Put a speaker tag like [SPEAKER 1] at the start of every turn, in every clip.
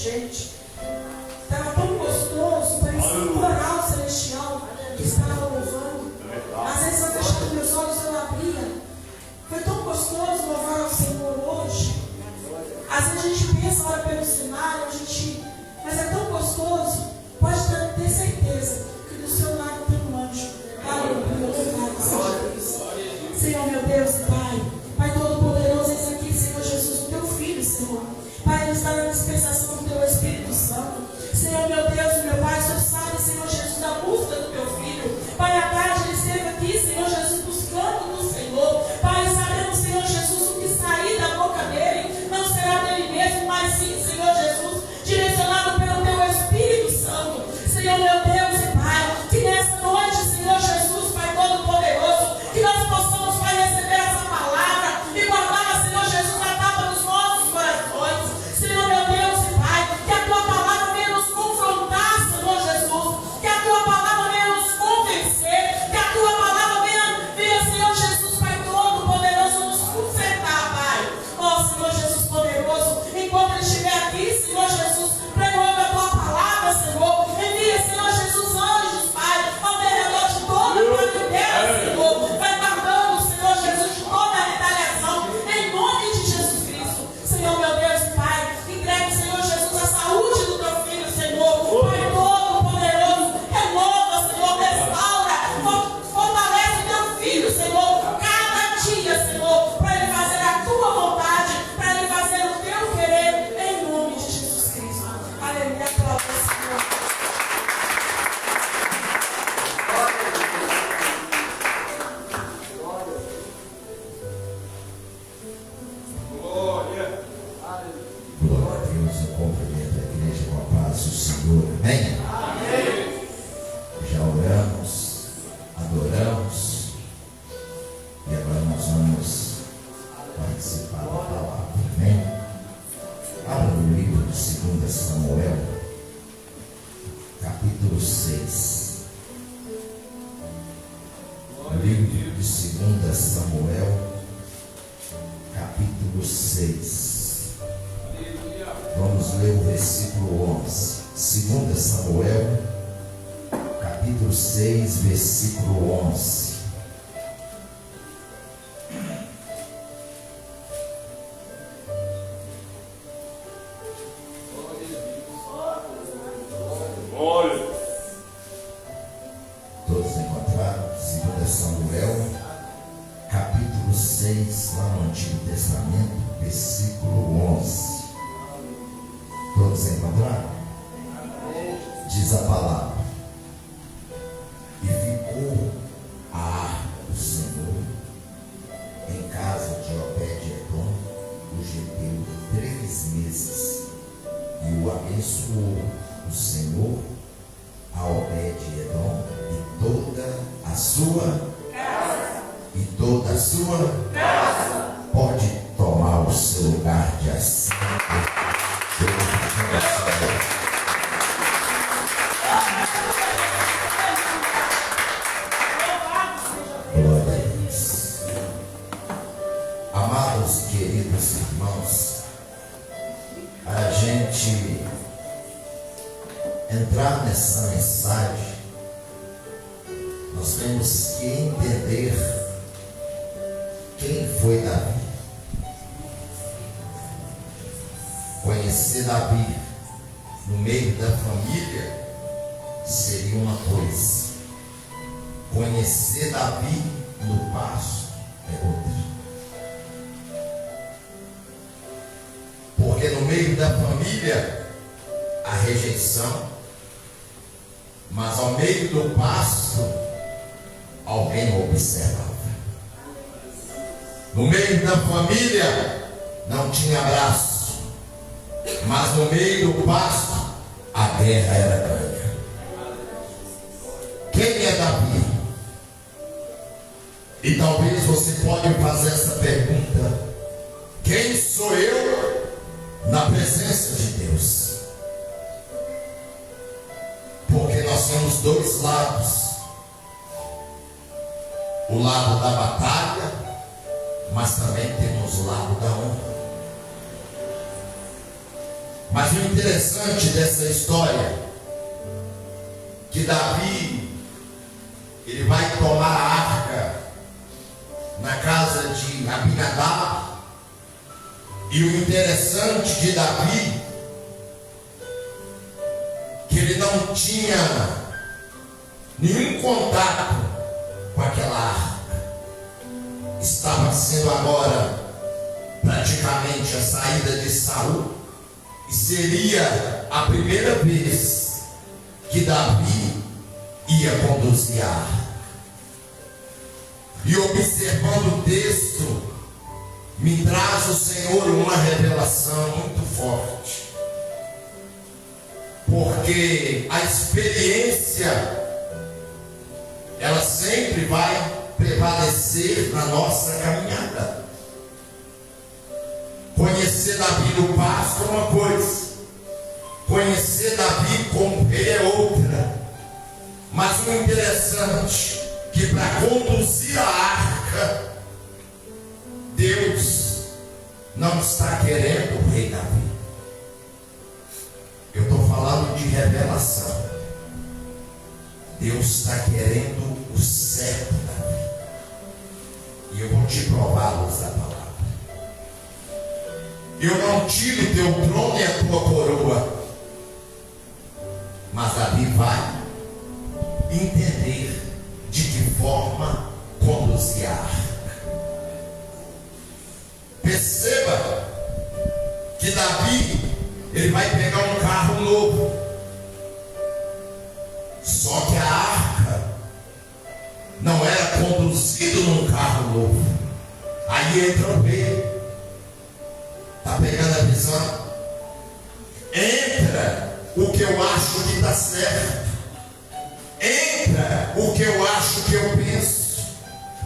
[SPEAKER 1] Gente, estava tão gostoso, parecia um coral celestial que estava louvando. Às vezes eu fechava meus olhos, eu abria. Foi tão gostoso louvar ao Senhor hoje. Às vezes a gente pensa, olha pelo cenário, mas é tão gostoso. Pode ter certeza que do seu lado tem um anjo. Aleluia, louvado seja Deus. Senhor, meu Deus e Pai, Pai Todo-Poderoso, eis aqui, Senhor Jesus, o teu Filho, Senhor. Pai, Ele está na dispensação do teu Espírito Santo. Senhor, meu Deus e meu Pai, o Senhor sabe, Senhor Jesus, da busca do teu Filho. Pai, à tarde Ele esteve aqui, Senhor Jesus, buscando do Senhor. Pai, sabemos, Senhor Jesus, o que sair da boca dele não será dele mesmo, mas sim, Senhor Jesus, direcionado pelo teu Espírito Santo. Senhor, meu Deus e Pai, que nessa noite, Senhor Jesus, Pai Todo-Poderoso, que nós possamos, Pai, receber essa palavra e guardar, Senhor Jesus, na tapa dos nossos corações. Senhor, meu Deus e Pai, que a tua palavra venha nos confrontar, Senhor Jesus, que a tua palavra venha nos convencer, que a tua palavra venha, Senhor Jesus, Pai Todo-Poderoso, nos consertar, Pai. Ó Senhor Jesus poderoso, enquanto Ele estiver aqui, Senhor Jesus, pregando a tua palavra, Senhor, envia, Senhor Jesus, anjos, Pai, ao redor de toda a planeta, Senhor, vai guardando, Senhor Jesus, de toda a retaliação, em nome de Jesus Cristo. Senhor, meu Deus e Pai, entregue, Senhor Jesus, a saúde do teu Filho, Senhor, Pai Todo-Poderoso, renova, Senhor, restaura, fortalece o teu Filho, Senhor, cada dia, Senhor, para Ele fazer a tua vontade, para Ele fazer o teu querer, em nome de Jesus Cristo. Aleluia, glória ao Senhor.
[SPEAKER 2] Glória a Deus, eu cumprimento a igreja com a paz do Senhor. Amém? Já oramos, adoramos e agora nós vamos participar da palavra. Amém? Abra no livro de 2 Samuel, capítulo 6. O livro de 2 Samuel, capítulo 6. Vamos ler o versículo 11. 2 Samuel, capítulo 6, versículo 11. Todos encontraram? 2 Samuel, capítulo 6, lá no Antigo Testamento, versículo 11. Todos encontraram? Diz a palavra: e ficou a arca do Senhor em casa de Obed-Edom, o Geteu, 3 meses, e o abençoou o Senhor a Obed-Edom e toda a sua casa. E toda a sua casa. Pode tomar o seu lugar de assento. Glória a Deus. Amados, queridos irmãos, a gente entrar nessa mensagem, nós temos que entender quem foi Davi. Conhecer Davi no meio da família seria uma coisa. Conhecer Davi no pasto é outra. Porque no meio da família a rejeição, mas ao meio do pasto alguém o observava. No meio da família não tinha abraço, mas no meio do pasto a guerra era grande. Quem é Davi? E talvez você pode fazer essa pergunta: quem sou eu na presença de Deus? Porque nós temos 2 lados: o lado da batalha, mas também temos o lado da honra. Mas o interessante dessa história, que Davi, ele vai tomar a arca na casa de Abinadab. E o interessante de Davi, que ele não tinha nenhum contato com aquela arca. Estava sendo agora praticamente a saída de Saul, e seria a primeira vez que Davi ia conduzir a arca. E observando o texto, me traz o Senhor uma revelação muito forte. Porque a experiência, ela sempre vai prevalecer na nossa caminhada. Conhecer Davi no pasto é uma coisa, conhecer Davi como ele é outra. Mas o interessante é que para conduzir a arca, Deus não está querendo o rei Davi. Eu estou falando de revelação. Deus está querendo o servo Davi. E eu vou te provar, luz da palavra. Eu não tiro o teu trono e a tua coroa, mas Davi vai entender de que forma conduzir a arca. Perceba que Davi, ele vai pegar um carro novo. Só que a arca não era conduzida num carro novo. Aí entra o rei. Está pegando a visão? Entra o que eu acho que está certo. Entra o que eu acho que eu penso.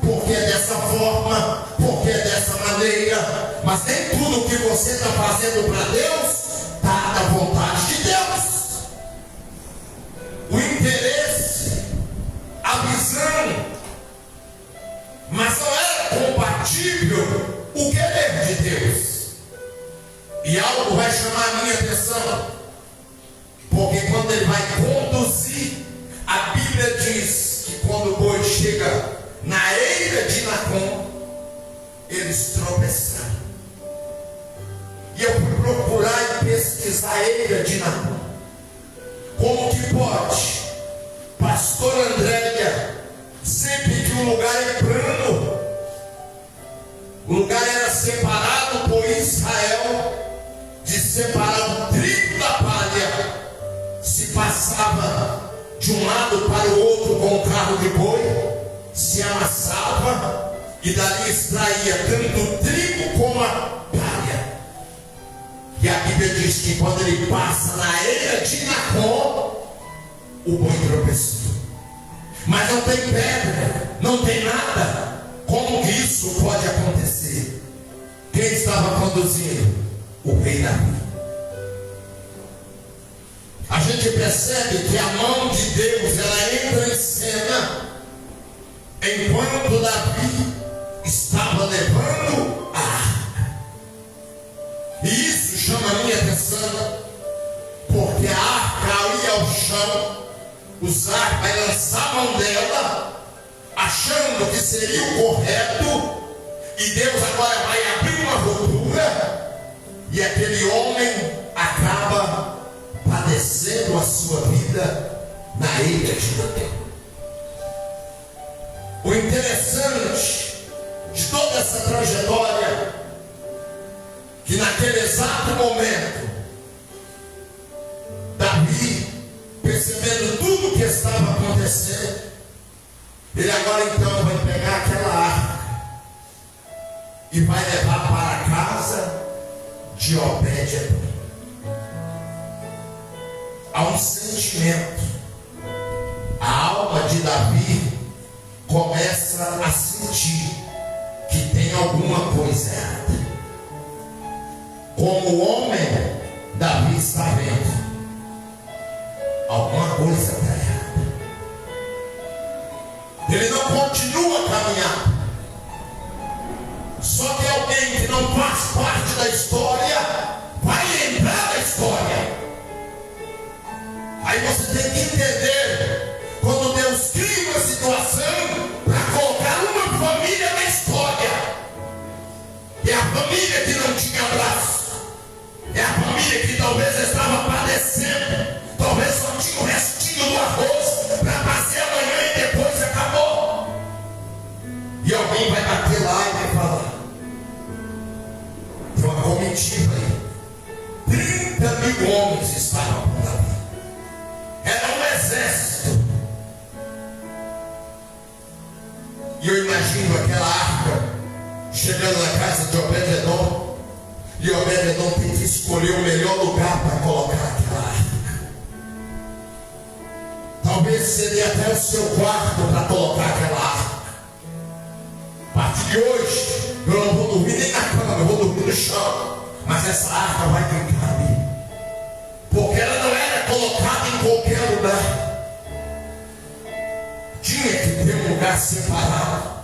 [SPEAKER 2] Porque é dessa forma, porque é dessa maneira. Mas nem tudo que você está fazendo para Deus está da vontade de Deus. O interesse, a visão, mas não era compatível o querer de Deus. E algo vai chamar a minha atenção, porque quando ele vai conduzir, a Bíblia diz que quando o boi chega na eira de Nacon, eles tropeçaram. E eu fui procurar e pesquisar a eira de Nacon. Como que pode, pastor Andréia, sempre que o lugar é plano, o lugar era separado por Israel, de separar o trigo da palha, se passava de um lado para o outro com um carro de boi, se amassava e dali extraía tanto o trigo como a palha. E a Bíblia diz que quando ele passa na eira de Nacon, o boi tropeçou. Mas não tem pedra, não tem nada. Como que isso pode acontecer? Quem estava conduzindo? O rei Davi. A gente percebe que a mão de Deus, ela entra em cena enquanto Davi estava levando a arca. E isso chama a minha atenção, porque a arca ali ao chão, Uzá vai lançar a mão dela, achando que seria o correto, e Deus agora vai abrir uma ruptura, e aquele homem acaba padecendo a sua vida na eira de Nacon. O interessante de toda essa trajetória, que naquele exato momento, Davi, percebendo tudo o que estava acontecendo, ele agora então vai pegar aquela arca e vai levar para a casa de Obed-Edom. Há um sentimento. A alma de Davi começa a sentir que tem alguma coisa errada. Como o homem, Davi está vendo alguma coisa está errada. Ele não continua a caminhar. Só que alguém que não faz parte da história vai entrar na história. imagino aquela arca chegando na casa de Obed-edom, e Obed-edom tem que escolher o melhor lugar para colocar aquela arca. Talvez seria até o seu quarto para colocar aquela arca. A partir de hoje, eu não vou dormir nem na cama, eu vou dormir no chão. Mas essa arca vai ficar ali, porque ela não era colocada em qualquer lugar. Tinha que ter um lugar separado.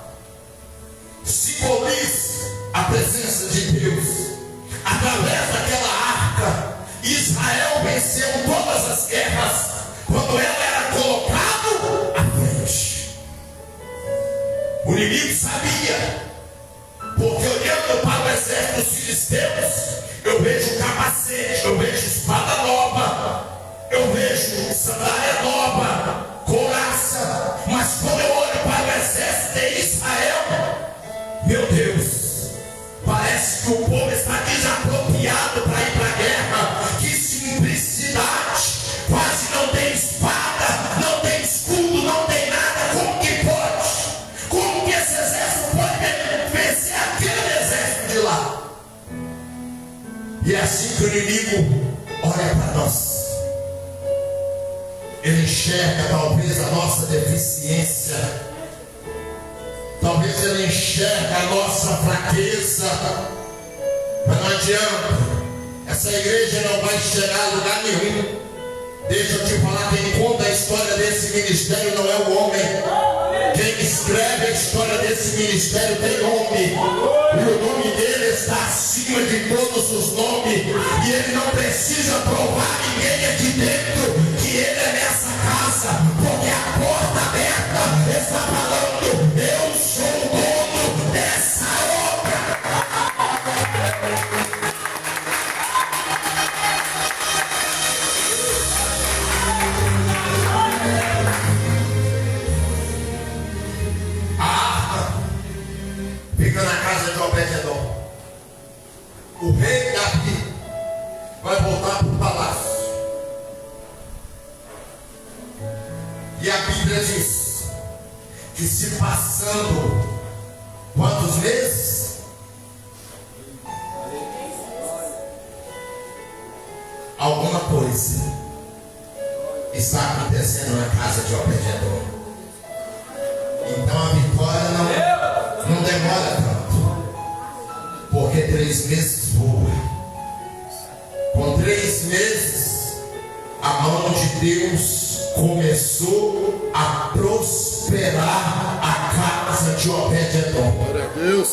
[SPEAKER 2] Simboliza a presença de Deus. Através daquela arca, Israel venceu todas as guerras quando ela era colocada à frente. O inimigo sabia, porque olhando para o exército dos filisteus, eu vejo capacete, eu vejo espada nova, eu vejo sandália nova, couraça. Mas quando eu olho para o exército de Israel, meu Deus, parece que o povo está desapropriado para ir para a guerra. Que simplicidade! Quase não tem espada, não tem escudo, não tem nada. Como que pode? Como que esse exército pode vencer aquele exército de lá? E é assim que o inimigo olha para nós. Ele enxerga talvez a nossa deficiência, talvez ele enxerga a nossa fraqueza. Mas não adianta, essa igreja não vai chegar a lugar nenhum. Deixa eu te falar, quem conta a história desse ministério não é o homem. Quem escreve a história desse ministério tem nome, e o nome dele está acima de todos os nomes. E ele não precisa provar ninguém aqui dentro que ele é nessa casa, porque a porta aberta está falando: eu sou o dono dessa obra. Fica na casa de Obed-edom. O rei Davi vai voltar para o palácio. E a Bíblia diz que se passando quantos meses? Alguma coisa está acontecendo na casa de Obed-edom. Então a vitória não demora tanto, porque 3 meses voa. Com 3 meses, a mão de Deus começou a prosperar a casa de Obed-edom.
[SPEAKER 3] Glória a Deus.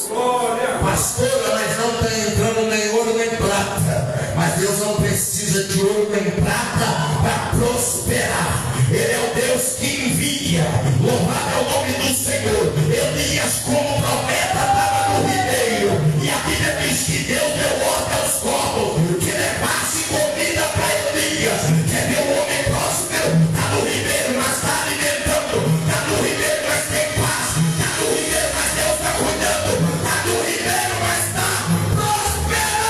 [SPEAKER 2] Pastora, mas não está entrando nem ouro nem prata. Mas Deus não precisa de ouro nem prata para prosperar. Ele é o Deus que envia. Louvado é o nome do Senhor. Elias, como profeta, estava no ribeiro, e a Bíblia diz que Deus deu ordem aos corvos que levasse comida para Elias. Quer ver o homem próspero? Está no ribeiro, mas está alimentando. Está no ribeiro, mas tem paz. Está no ribeiro, mas Deus está cuidando. Está no ribeiro, mas está prosperando.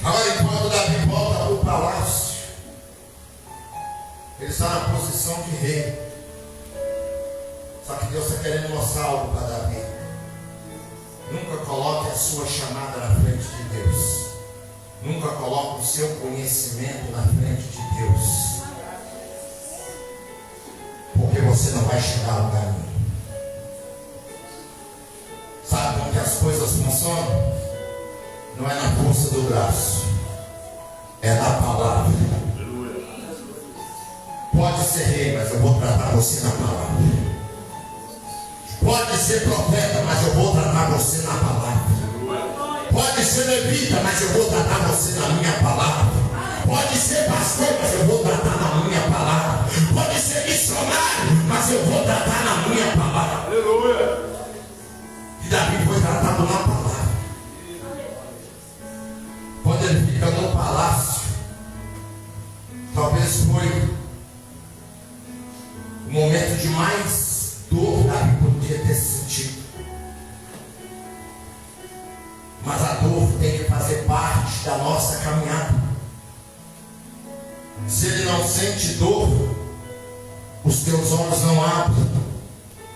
[SPEAKER 2] Agora, enquanto Davi volta para o palácio, ele está na posição de rei. Só que Deus está querendo mostrar algo para Davi. Nunca coloque a sua chamada na frente de Deus. Nunca coloque o seu conhecimento na frente de Deus, porque você não vai chegar a lugar nenhum. Sabe como que as coisas funcionam? Não é na força do braço, é na palavra. Pode ser rei, mas eu vou tratar você na palavra. Pode ser profeta, mas eu vou tratar você na palavra. Pode ser levita, mas eu vou tratar você na minha palavra. Pode ser pastor, mas eu vou tratar na minha palavra. Pode ser missionário, mas eu vou tratar na minha palavra.
[SPEAKER 3] Aleluia.
[SPEAKER 2] E Davi foi tratado na palavra. Quando ele fica no palácio, talvez foi o momento de mais dor que Davi podia ter sentido. parte da nossa caminhada. Se ele não sente dor, os teus olhos não abrem.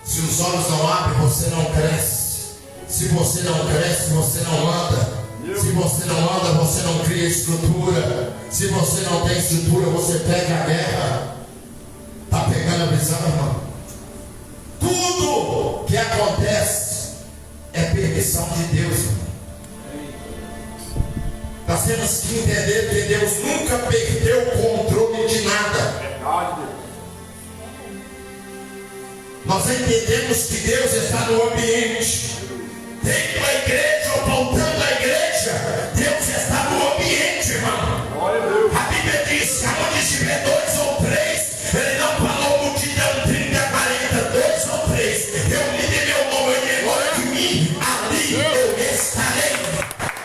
[SPEAKER 2] Se os olhos não abrem, você não cresce. Se você não cresce, você não anda. Se você não anda, você não cria estrutura. Se você não tem estrutura, você pega a guerra. Está pegando a visão, irmão? Tudo que acontece é permissão de Deus, irmão. Nós temos que entender que Deus nunca perdeu o controle de nada. Nós entendemos que Deus está no ambiente. Dentro da igreja ou voltando à igreja, Deus está no ambiente, irmão. A Bíblia diz que onde estiver 2 ou 3, ele não falou multidão 30, 40, 2 ou 3. Eu me dei meu nome, eu negócio de mim, ali eu estarei.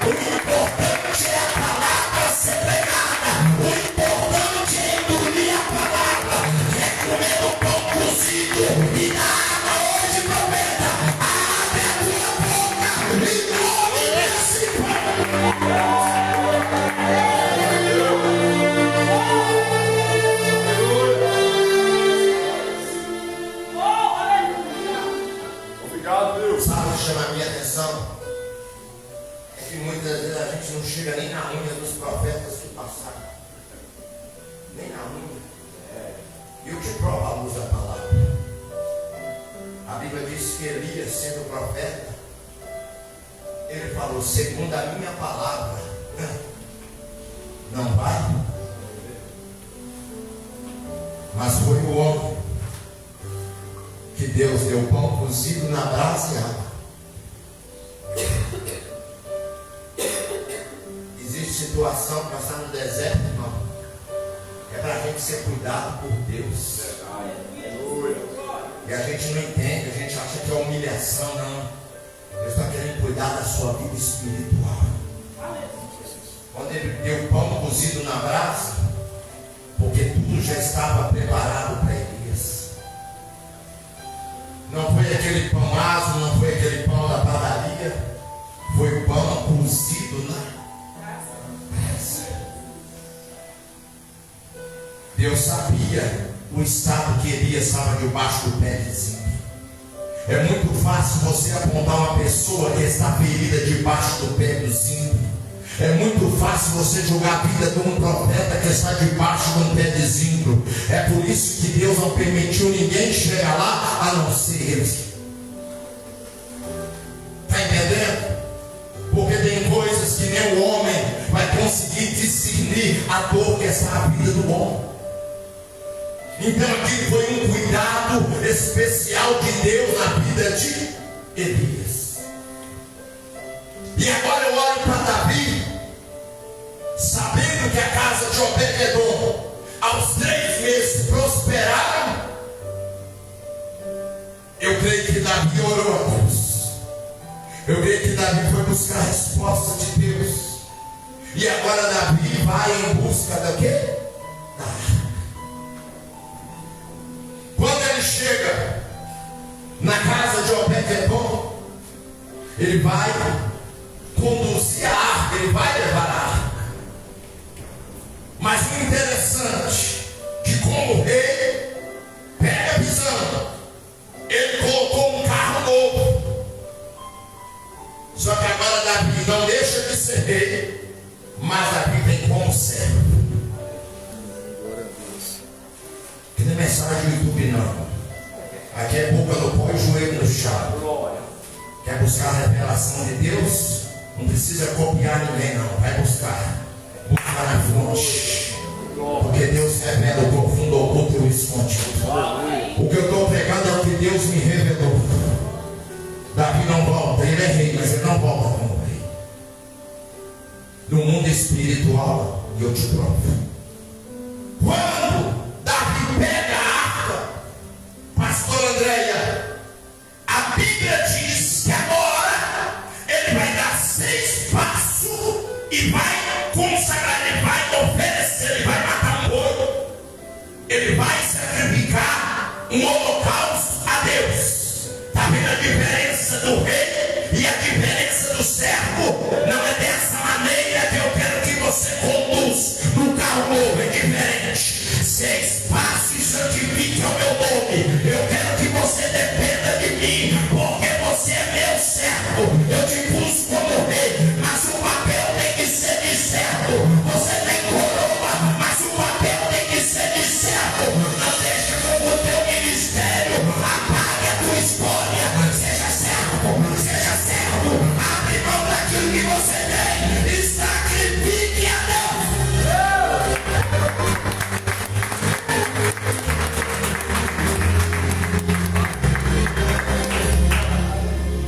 [SPEAKER 2] O importante é a palavra ser pregada. O importante é engolir a palavra. É comer o pão cozido e dar água hoje, profeta. Abre a tua boca e come desse pão.
[SPEAKER 3] Obrigado, Deus.
[SPEAKER 2] Sabe o que chama a minha atenção? É que muitas vezes a gente não chega nem na unha dos profetas que passaram. Nem na unha. E o que prova a luz da palavra? A Bíblia diz que Elias, sendo profeta, ele falou, segundo a minha palavra, não vai. Mas foi o homem que Deus deu pão cozido na brasa e água. Existe situação que nós estamos no deserto, irmão. É para a gente ser cuidado por Deus. E a gente não entende, a gente acha que é humilhação, não. Deus está querendo cuidar da sua vida espiritual. Quando ele deu pão cozido na brasa, porque tudo já estava preparado para Elias. Não foi aquele pão aso, não foi aquele pão da padaria, foi o pão cozido na brasa. Deus sabia o estado que Elias estava debaixo do pé de zinco. É muito fácil você apontar uma pessoa que está ferida debaixo do pé do zinco. É muito fácil você julgar a vida de um profeta que está debaixo de um pé de zinco. É por isso que Deus não permitiu ninguém chegar lá a não ser ele. Está entendendo? Porque tem coisas que nem o homem vai conseguir discernir a dor que está na vida do homem. Então aqui foi um cuidado especial de Deus na vida de Elias. E agora eu olho para Davi, sabendo que a casa de Obed-edom aos 3 meses prosperaram. Eu creio que Davi orou a Deus. Eu creio que Davi foi buscar a resposta de Deus. E agora Davi vai em busca da quê? Da arca. Quando ele chega na casa de Obed-edom, ele vai conduzir a arca, ele vai levar a arca. Mas o interessante que como o rei pega a visão, ele colocou um carro novo. Só que agora Davi não deixa de ser rei, mas Davi vem como servo. Que não é mensagem do YouTube não. Aqui é boca no pó e joelho no chão. Quer buscar a revelação de Deus? Não precisa copiar ninguém não. Vai buscar. Buscar na fonte. Porque Deus revela o profundo, oculto e o escondido. O que eu estou pregando é o que Deus me revelou. Davi não volta, ele é rei, mas ele não volta como rei. No mundo espiritual, eu te provo. Quando Davi pega a arca, pastor Andréia, a Bíblia diz que agora ele vai dar 6 passos e vai consagrar, ele vai oferecer, ele vai matar um boi, ele vai sacrificar um holocausto a Deus. Está vendo a diferença do rei e a diferença do servo? Não é dessa maneira que eu quero 7. 6. Passe e santifique o meu nome. Eu quero que você dependa de mim, porque você é meu servo. Eu te pus como rei, mas o papel tem que ser de servo. Você tem coroa, mas o papel tem que ser de servo. Não deixa como o teu ministério apague a tua história. Seja servo, abre mão daquilo que você tem e sacrifique a Deus.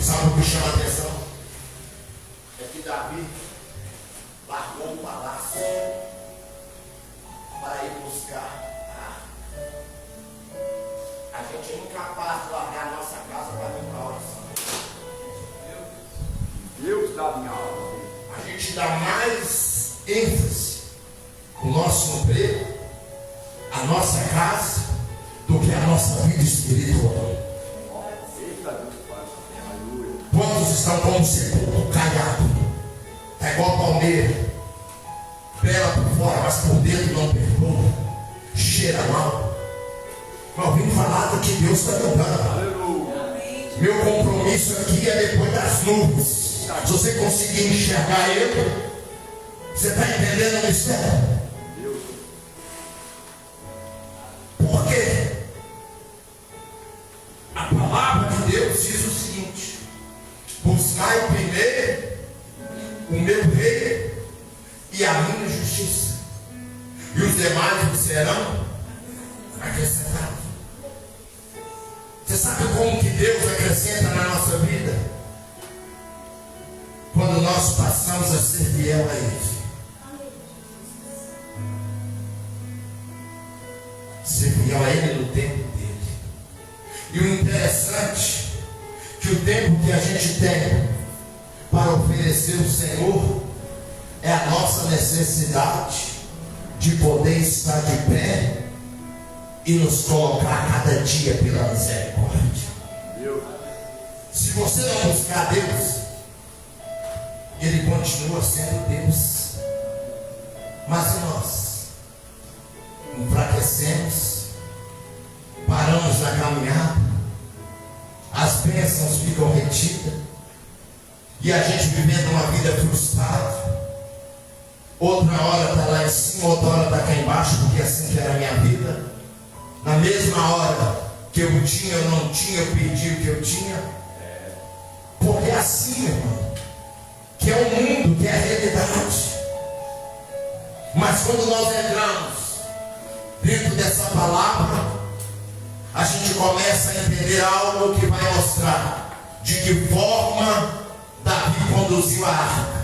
[SPEAKER 2] Sabe o que chama a atenção? É que Davi largou o palácio para ir buscar. A gente é incapaz de largar a nossa casa para vir para a oração. Deus dá minha alma. A gente dá mais ênfase no nosso emprego, a nossa casa, do que a nossa vida espiritual. Quantos estão como sepulcro caiado? É igual palmeira, bela por fora, mas por dentro não perdoa, cheira mal. Eu vim falar do que Deus está me dando. Meu compromisso aqui é depois das nuvens. Se você conseguir enxergar Ele, você está entendendo o mistério? Por quê? A palavra de Deus diz o seguinte: buscai primeiro o meu reino e a minha justiça, e os demais vos serão acrescentados. Você sabe como que Deus acrescenta na nossa vida? Quando nós passamos a ser fiel a Ele. Ser fiel a Ele no tempo dele. E o interessante que o tempo que a gente tem para oferecer ao Senhor é a nossa necessidade de poder estar de pé e nos colocar cada dia pela misericórdia. Se você não buscar Deus, Ele continua sendo Deus. Mas se nós enfraquecemos, paramos na caminhada, as bênçãos ficam retidas, e a gente vivendo uma vida frustrada. Outra hora está lá em cima, outra hora está cá embaixo, porque assim que era a minha vida. Na mesma hora que eu tinha, eu não tinha, eu perdi o que eu tinha. Porque é assim, meu irmão, que é o mundo, que é a realidade. Mas quando nós entramos dentro dessa palavra, a gente começa a entender algo que vai mostrar de que forma Davi conduziu a arca.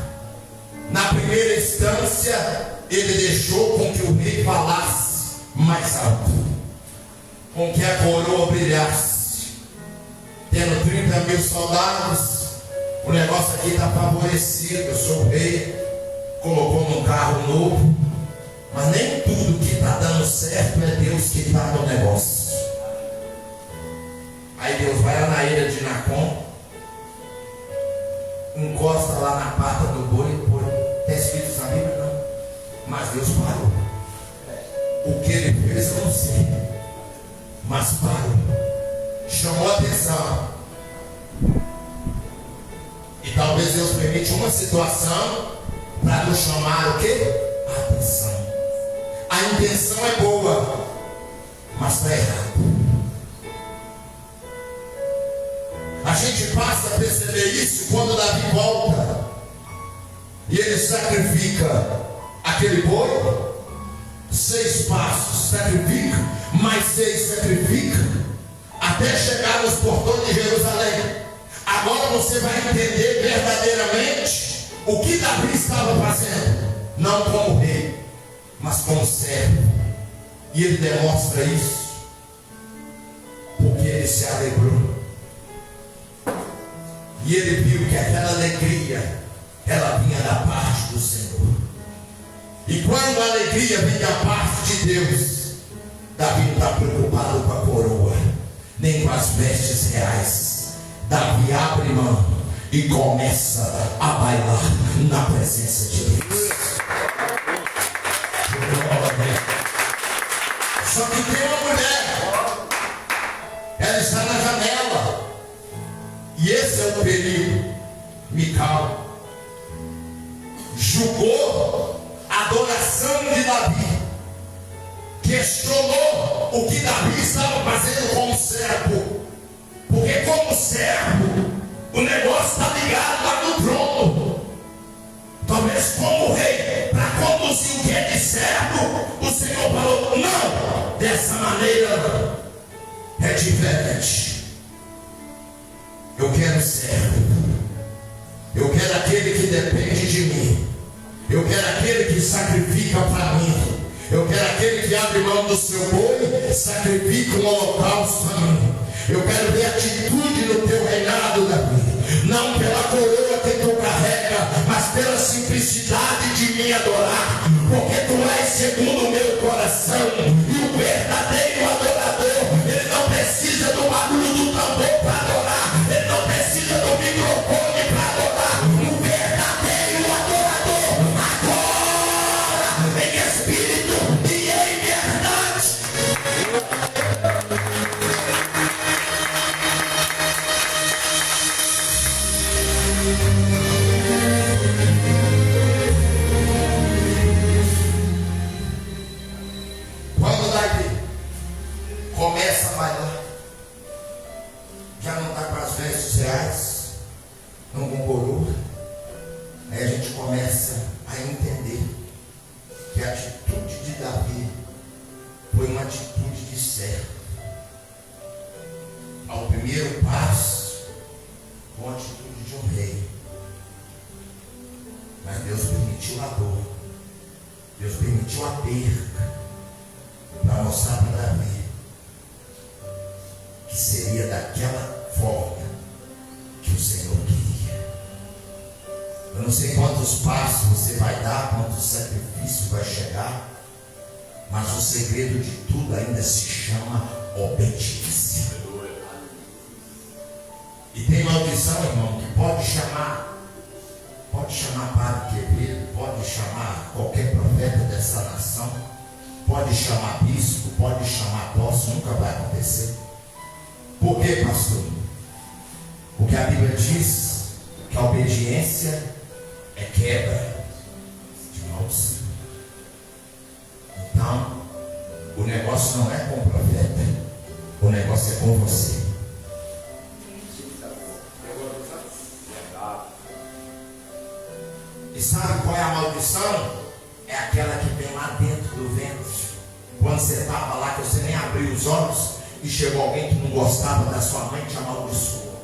[SPEAKER 2] Na primeira instância, ele deixou com que o rei falasse mais alto, com que a coroa brilhasse. Tendo 30 mil soldados, o negócio aqui está favorecido. Eu sou o rei, colocou num carro novo, mas nem tudo que está dando certo é Deus que está no negócio. Aí Deus vai lá na ilha de Nacon, encosta lá na pata do boi e põe. Está escrito isso na Bíblia? Não. Mas Deus parou. O que ele fez eu não sei, mas parou. Chamou a atenção. E talvez Deus permite uma situação para nos chamar o quê? A atenção. A intenção é boa, mas está errado. A gente passa a perceber isso quando Davi volta e ele sacrifica aquele boi. 6 passos sacrifica, mais 6 sacrifica, até chegar nos portões de Jerusalém. Agora você vai entender verdadeiramente o que Davi estava fazendo, não como rei, mas como servo. E ele demonstra isso porque ele se alegrou. E ele viu que aquela alegria, ela vinha da parte do Senhor. E quando a alegria vem da parte de Deus, Davi não está preocupado com a coroa, nem com as vestes reais. Davi abre mão e começa a bailar na presença de Deus. Só que tem uma mulher, ela está na janela, e esse é o perigo. Mical julgou a adoração de Davi, questionou o que Davi estava fazendo como servo, porque como servo o negócio está ligado lá no trono. Talvez como rei, para conduzir o que é de servo, o Senhor falou: não, dessa maneira é diferente. Eu quero servo, eu quero aquele que depende de mim, eu quero aquele que sacrifica para mim, eu quero aquele que abre mão do seu boi, sacrifica um holocausto para mim. Eu quero ver atitude no teu reinado, Davi, não pela coroa que tu carrega, mas pela simplicidade de me adorar, porque tu és segundo o meu coração. E o verdadeiro adorador, ele não precisa do barulho do tambor para adorar, ele não precisa do microfone para adorar. O verdadeiro adorador adora em espírito e em verdade. Quando Davi começa a bailar, já não está com as vestes reais, não com coroa, aí a gente começa a entender que a atitude de Davi foi uma atitude de servo. Ao primeiro passo, com a atitude de um rei, mas Deus permitiu a dor, Deus permitiu a perda, para mostrar para Davi que seria daquela forma que o Senhor queria. Eu não sei quantos passos você vai dar, quanto sacrifício vai chegar, mas o segredo de tudo ainda se chama obediência. E tem maldição, irmão, que pode chamar Padre Quevedo, pode chamar qualquer profeta dessa nação, pode chamar bispo, pode chamar apóstolo, nunca vai acontecer. Por quê, pastor? Porque a Bíblia diz que a obediência é quebra de maldição. Então, o negócio não é com o profeta, o negócio é com você. E sabe qual é a maldição? É aquela que vem lá dentro do ventre. Quando você estava lá, que você nem abriu os olhos e chegou alguém que não gostava da sua mãe e te amaldiçoou.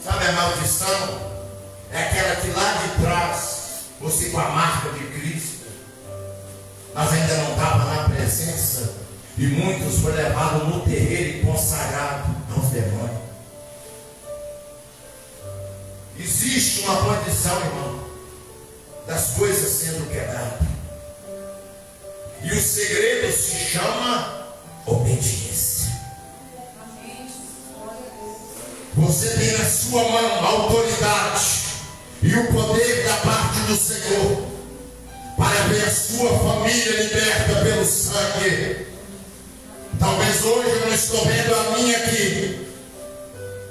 [SPEAKER 2] Sabe a maldição? É aquela que lá de trás, você com a marca de Cristo, mas ainda não estava na presença, e muitos foram levados no terreiro e consagrados aos demônios. Existe uma condição, irmão, das coisas sendo quebradas. E o segredo se chama obediência. Você tem na sua mão a autoridade e o poder da parte do Senhor para ver a sua família liberta pelo sangue. Talvez hoje eu não estou vendo a minha aqui,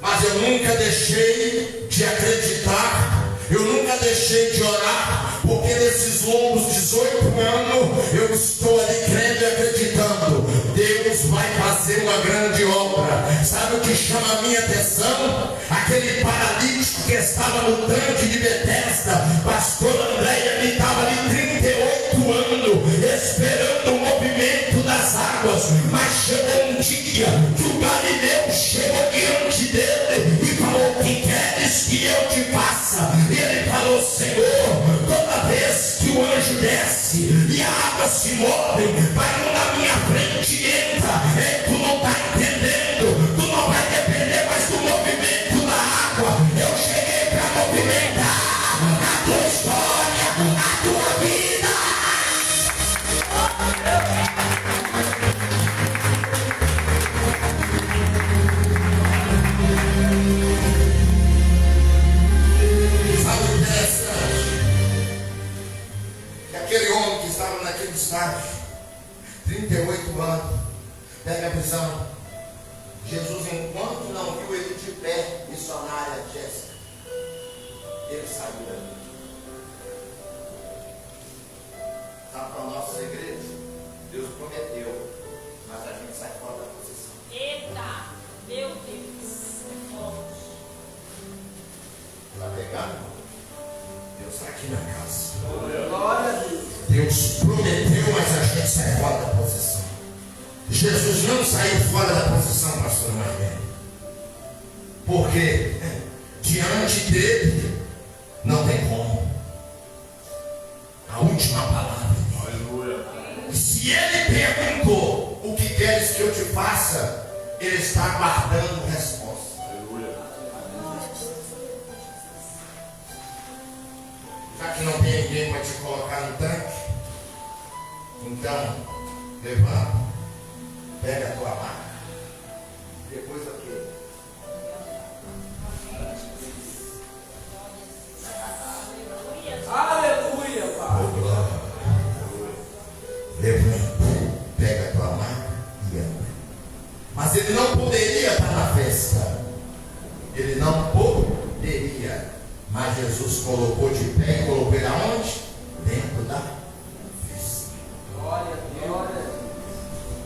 [SPEAKER 2] mas eu nunca deixei de acreditar, eu nunca deixei de orar, porque nesses longos 18 anos eu estou ali crendo e acreditando. Deus vai fazer uma grande obra. Sabe o que chama a minha atenção? Aquele paralítico que estava no tanque de Betesda, pastor Andréia, ele estava ali 38 anos esperando o movimento das águas, mas chegou um dia que o Galileu chegou diante dele e falou: o que queres que eu te faça? E ele falou: Senhor, toda vez que o anjo desce e a água se move, vai um na minha frente e entra. Tu não está entendendo, tu não vai depender mais do movimento da água. Eu cheguei para movimentar a tua história, a tua vida. Sabe o interessante? Que aquele homem que estava naquele estágio, 38 anos. Pega a visão. Jesus, enquanto não viu ele de pé, missionária Jéssica, ele saiu dali. Sabe qual é o nosso segredo? Deus prometeu, mas a gente sai fora da posição.
[SPEAKER 3] Eita, meu Deus, é forte.
[SPEAKER 2] Vai pegar? Deus está aqui na casa.
[SPEAKER 4] Glória a Deus.
[SPEAKER 2] Deus prometeu, mas a gente sai fora da posição. Jesus não saiu fora da posição, pastor Marlene. Porque diante dele não tem como. A última palavra.
[SPEAKER 4] Aleluia.
[SPEAKER 2] E se ele perguntou o que queres que eu te faça, ele está aguardando resposta.
[SPEAKER 4] Aleluia.
[SPEAKER 2] Já que não tem ninguém para te colocar no tanque, então levanta, pega a tua maca, depois o quê?
[SPEAKER 4] Aleluia, Pai.
[SPEAKER 2] Oh, glória. Levanta, pega a tua maca e anda. Mas ele não poderia estar na festa. Ele não poderia. Mas Jesus colocou de pé e colocou ele aonde? Dentro da festa.
[SPEAKER 4] Glória a Deus.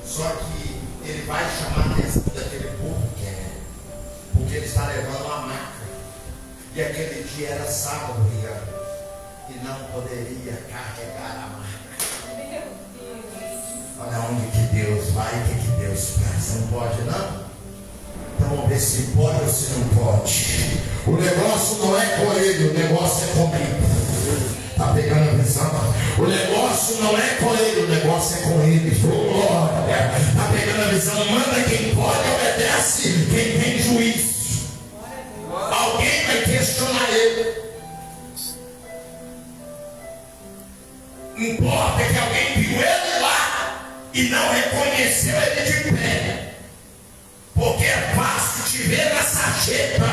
[SPEAKER 2] Só que ele vai chamar a atenção daquele povo que é, porque ele está levando uma maca. E aquele dia era sábado, Rian, e não poderia carregar a maca.
[SPEAKER 3] Meu Deus.
[SPEAKER 2] Olha onde que Deus vai e o que Deus faz. Não pode, não? Então vamos ver se pode ou se não pode. O negócio não é com ele, o negócio é comigo. Está pegando a visão? O negócio não é com ele, o negócio é com ele. Está pegando a visão? Manda quem pode, obedece quem tem juízo. Alguém vai questionar ele. Importa que alguém viu ele lá e não reconheceu ele de pé. Porque é fácil te ver na sarjeta,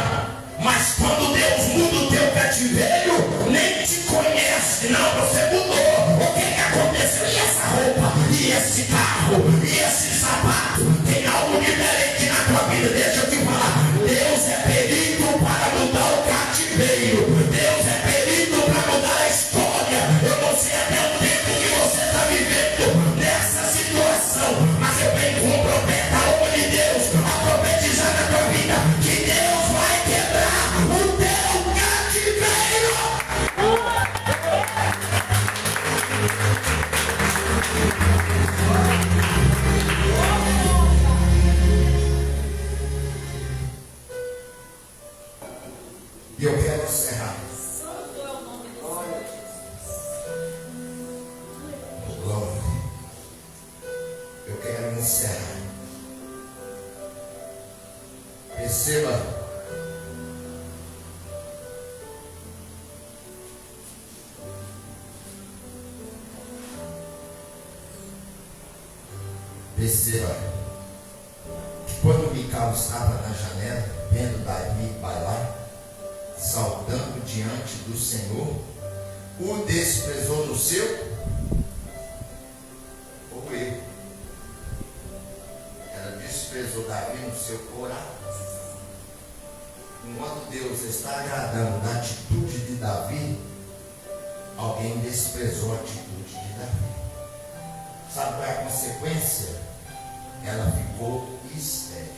[SPEAKER 2] mas quando Deus muda o teu cativeiro, nem te conhece. Não, você mudou. O que aconteceu? E essa roupa? E esse carro? E esse sapato? Tem algo diferente na tua vida? Deixa eu te falar. Deus é perito para mudar o cativeiro. Deus é perito para mudar a história. Eu não sei até o tempo que você está vivendo nessa situação, mas eu venho com um profeta, a obra de Deus, a profetizar na tua vida, que Deus vai quebrar o teu cativeiro. E eu quero encerrar.
[SPEAKER 3] Santo é o nome do Senhor Jesus.
[SPEAKER 2] Glória. Eu quero encerrar. Perceba. Perceba que quando Mical estava na janela, vendo Davi bailar, saltando diante do Senhor, o desprezou no seu ou eu. Ela desprezou Davi no seu coração. Enquanto Deus está agradando na atitude de Davi, alguém desprezou a atitude de Davi. Sabe qual é a consequência? Ela ficou estéril.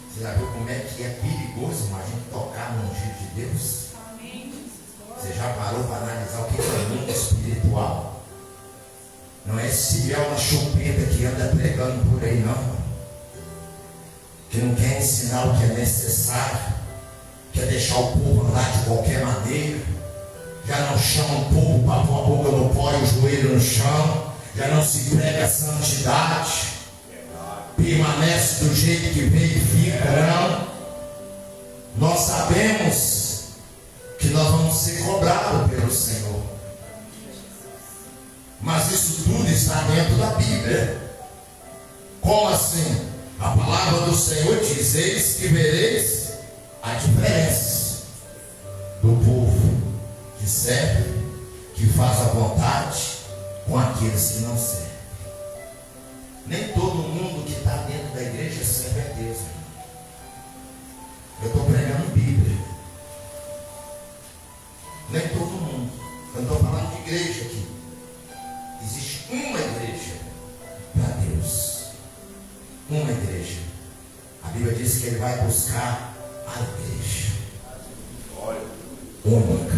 [SPEAKER 2] Você já viu como é que é perigoso a gente tocar no ungido de Deus? Você já parou para analisar o que é o mundo espiritual? Não é esse fiel na chupeta que anda pregando por aí, não. Que não quer ensinar o que é necessário, quer deixar o povo andar de qualquer maneira, já não chama o povo para pôr a boca no pó e o joelho no chão, já não se prega a santidade, permanece do jeito que veio e fica, não. Nós sabemos que nós vamos ser cobrados pelo Senhor, mas isso tudo está dentro da Bíblia. Como assim? A palavra do Senhor diz: eis que vereis a diferença do povo que serve, que faz a vontade, com com aqueles que não servem. Nem todo mundo que está dentro da igreja serve a Deus. Eu estou pregando Bíblia. Nem todo mundo. Eu estou falando de igreja aqui. Existe uma igreja para Deus. Uma igreja. A Bíblia diz que Ele vai buscar a igreja única.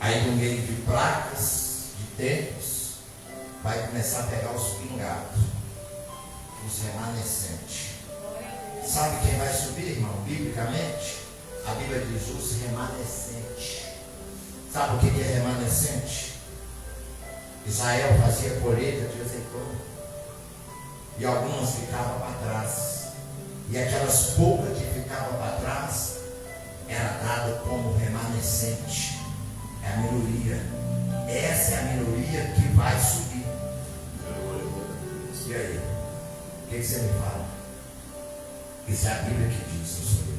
[SPEAKER 2] Aí no meio de placas, de tempos, vai começar a pegar os pingados, os remanescentes. Sabe quem vai subir, irmão? Biblicamente, a Bíblia diz os remanescentes. Sabe o que é remanescente? Israel fazia colheita de vez em quando, e algumas ficavam para trás, e aquelas poucas que ficavam para trás era dado como remanescente. É a minoria. Essa é a minoria que vai subir. E aí? O que você me fala? Isso é a Bíblia que diz, não sou eu.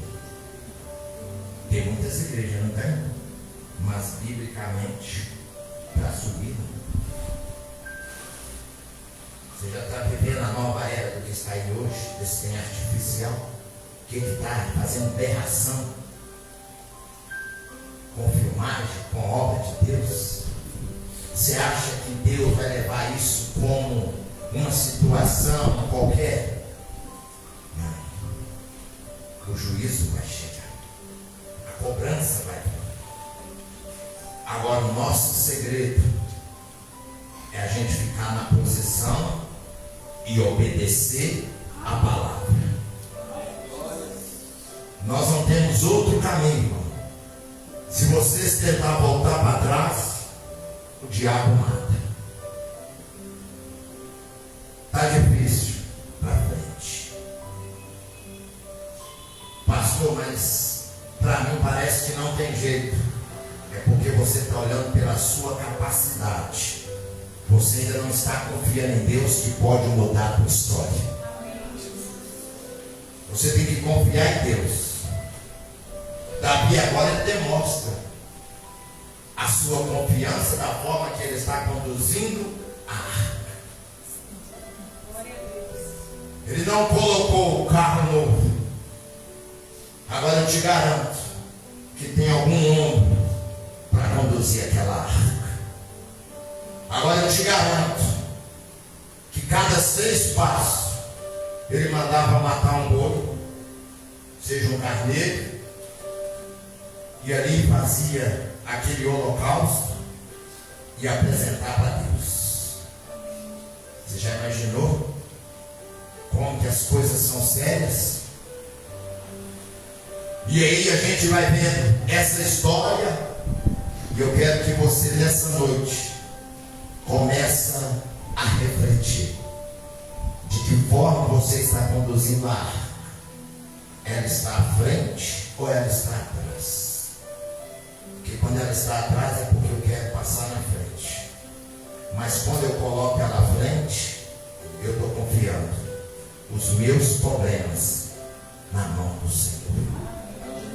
[SPEAKER 2] Tem muitas igrejas, não tem? Mas biblicamente, para subir, não. Você já está vivendo a nova era do que está aí hoje, desse trem artificial, que está fazendo berração com filmagem, com obra de Deus. Você acha que Deus vai levar isso como uma situação qualquer? Não. O juízo vai chegar, a cobrança vai vir. Agora o nosso segredo é a gente ficar na posição e obedecer a palavra. Nós não temos outro caminho, irmão. Se vocês tentar voltar para trás, o diabo mata. Está difícil para frente. Pastor, mas para mim parece que não tem jeito. É porque você está olhando pela sua capacidade. Você ainda não está confiando em Deus que pode mudar a tua história. Você tem que confiar em Deus. Davi agora ele demonstra a sua confiança da forma que ele está conduzindo a arca. Ele não colocou o carro novo. Agora eu te garanto que tem algum ombro para conduzir aquela arca. Agora eu te garanto que cada 6 passos ele mandava matar um boi, seja um carneiro, e ali fazia aquele holocausto e apresentava a Deus. Você já imaginou como que as coisas são sérias? E aí a gente vai vendo essa história, e eu quero que você nessa noite começa a refletir de que forma você está conduzindo a arca. Ela está à frente ou ela está atrás? Porque quando ela está atrás é porque eu quero passar na frente. Mas quando eu coloco ela à frente, eu estou confiando os meus problemas na mão do Senhor.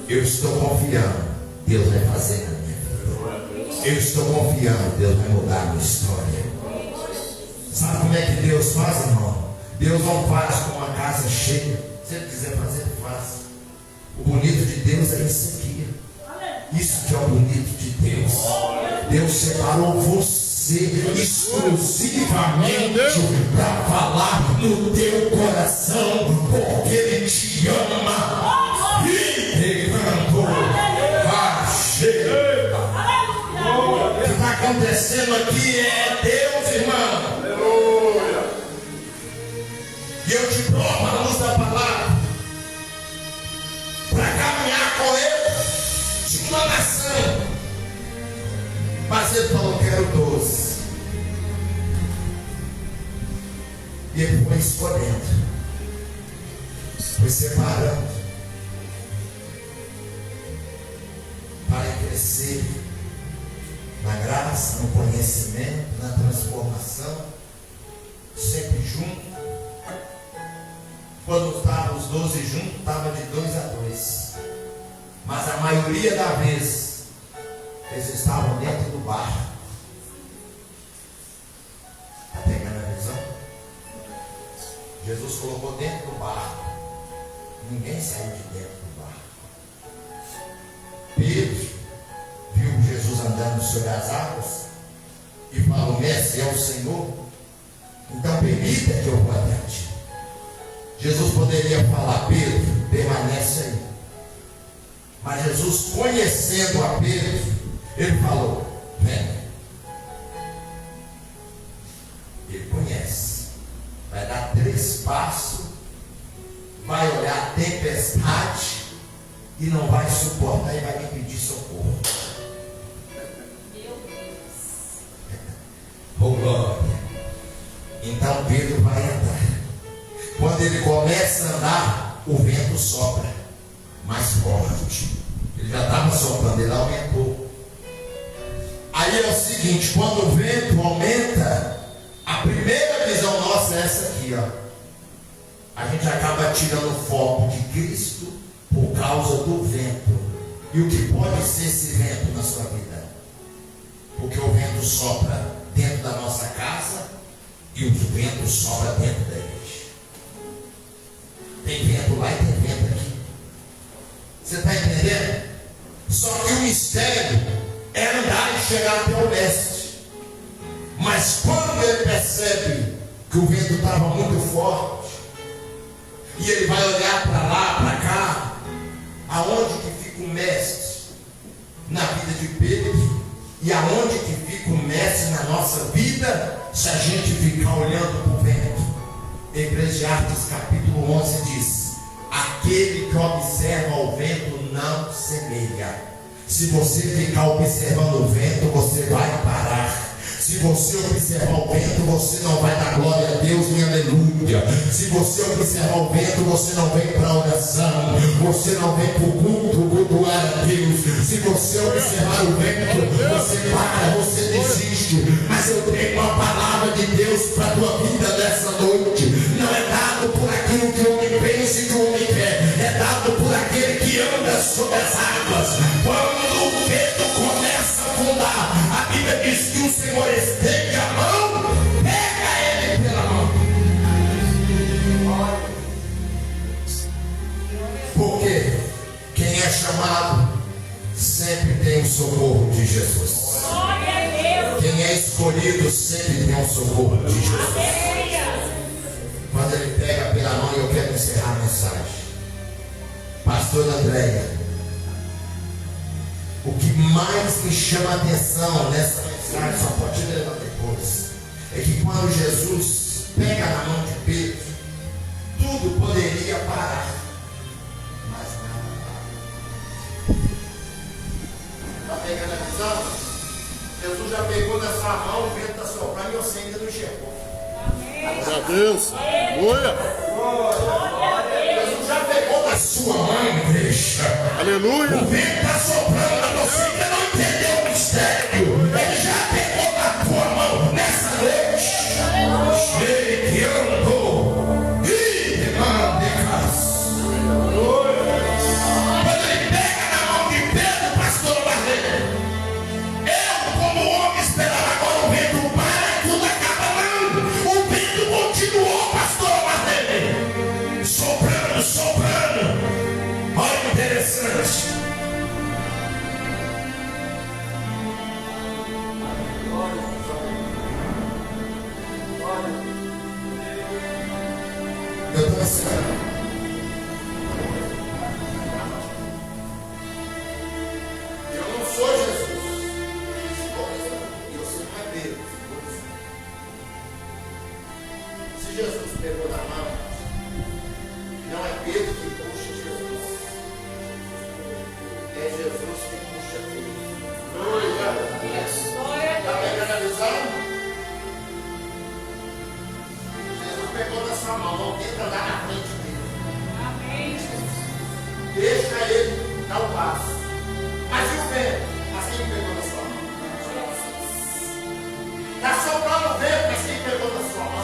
[SPEAKER 2] Eu estou confiando, Deus vai fazer na minha vida. Eu estou confiando, Deus vai mudar a minha história. Sabe como é que Deus faz, irmão? Deus não faz com uma casa cheia. Se Ele quiser fazer, Ele faz. O bonito de Deus é isso aqui. Isso que é o bonito de Deus. Deus separou você exclusivamente para falar no teu coração, porque Ele te ama. O que está acontecendo aqui é Deus, irmão. Aleluia. E eu te provo a luz da palavra para caminhar com Ele de uma nação. Mas Ele falou: quero 12. E Ele foi escolhendo, foi separando para crescer na graça, no conhecimento, na transformação, sempre junto. Quando estavam os 12 juntos, estava de 2 a 2. Mas a maioria da vez, eles estavam dentro do barco. Jesus colocou dentro do barco. Ninguém saiu de dentro do barco. Pedro viu Jesus andando sobre as águas e falou: Mestre, é o Senhor? Então permita que eu vá adiante. Jesus poderia falar: Pedro, permanece aí. Mas Jesus, conhecendo a Pedro, ele falou: vem. Ele conhece. Vai dar 3 passos, vai olhar a tempestade e não vai suportar e vai me pedir socorro.
[SPEAKER 3] Meu Deus.
[SPEAKER 2] Oh, glória. Então Pedro vai andar. Quando ele começa a andar, o vento sopra mais forte. Ele já estava soprando, ele aumentou. Aí é o seguinte: quando o vento aumenta, a primeira visão nossa é essa aqui, ó. A gente acaba tirando o foco de Cristo por causa do vento. E o que pode ser esse vento na sua vida? Porque o vento sopra dentro da nossa casa e o vento sopra dentro da igreja. Tem vento lá e tem vento aqui. Você está entendendo? Só que o mistério é andar e chegar até o mestre. Mas quando ele percebe que o vento estava muito forte, e ele vai olhar para lá, para cá, aonde que fica o mestre na vida de Pedro, e aonde que fica o mestre na nossa vida, se a gente ficar olhando para o vento? Eclesiastes capítulo 11 diz: aquele que observa o vento não semeia. Se você ficar observando o vento, você vai parar. Se você observar o vento, você não vai dar glória a Deus nem aleluia. Se você observar o vento, você não vem para a oração, você não vem para o culto, cultuar a Deus. Se você observar o vento, você para, você desiste. Mas eu tenho uma palavra de Deus para a tua vida nessa noite. Não é dado por aquilo que o homem pensa e que o homem quer, é dado por aquele que anda sobre as águas. Quando o vento começa a afundar, a Bíblia diz que o Senhor estende a mão, pega ele pela mão. Porque quem é chamado sempre tem o socorro de Jesus. Quem é escolhido sempre tem o socorro de Jesus. Quando ele pega pela mão, eu quero encerrar a mensagem. Pastor Andréia, o que mais me chama a atenção nessa mensagem, só pode levar depois, é que quando Jesus pega na mão de Pedro, tudo poderia parar, mas nada para. Está pegando a visão? Jesus já pegou na sua mão, o vento está soprando e você ainda não enxergou.
[SPEAKER 5] Glória a Deus. Aleluia.
[SPEAKER 2] Jesus já pegou na sua mão, igreja.
[SPEAKER 5] Aleluia.
[SPEAKER 2] O vento está soprando, mas você ainda não entendeu o mistério. Ele já pegou na tua mão nessa noite. Ele que andou e demanda casa. Quando ele pega na mão de Pedro, pastor Marlene, eu, como homem, esperava agora o vento para, tudo acaba não. O vento continuou, pastor Marlene, soprando, soprando. Olha que interessante. Eu estou ensinando. Eu não sou Jesus. Eu sou Pedro. Se Jesus pegou na mão, não é Pedro que puxa Jesus. É Jesus que puxa Pedro. Glória. Está pegando a visão? Jesus pegou na sua mão, não tenta andar na frente dele. Deixa ele dar o passo. Mas e o vento? Mas quem pegou na sua mão? Está soprando o vento, mas quem pegou na sua mão?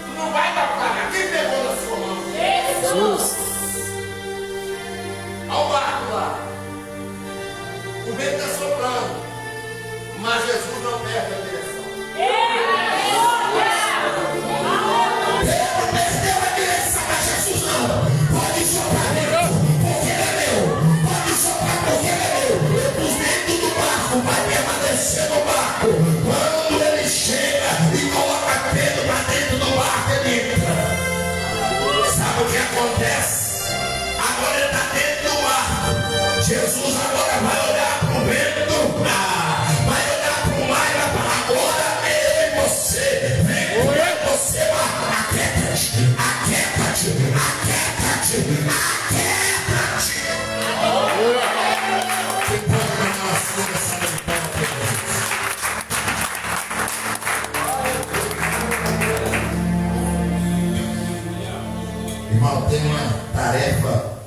[SPEAKER 2] Tu não vai dar praga. Quem pegou na sua mão?
[SPEAKER 5] Jesus.
[SPEAKER 2] Olha o barco lá. O vento está soprando, mas Jesus não perde a direção. descer no barco. Quando ele chega e coloca Pedro para dentro do barco, ele entra. Sabe o que acontece? Agora ele está dentro do barco. Jesus agora vai olhar para o vento, vai olhar para o mar e vai falar: agora eu e você, vem com você, aquieta-te, aquieta-te, aquieta-te, aquieta-te. Que pode ganhar a sua essa irmão, tem uma tarefa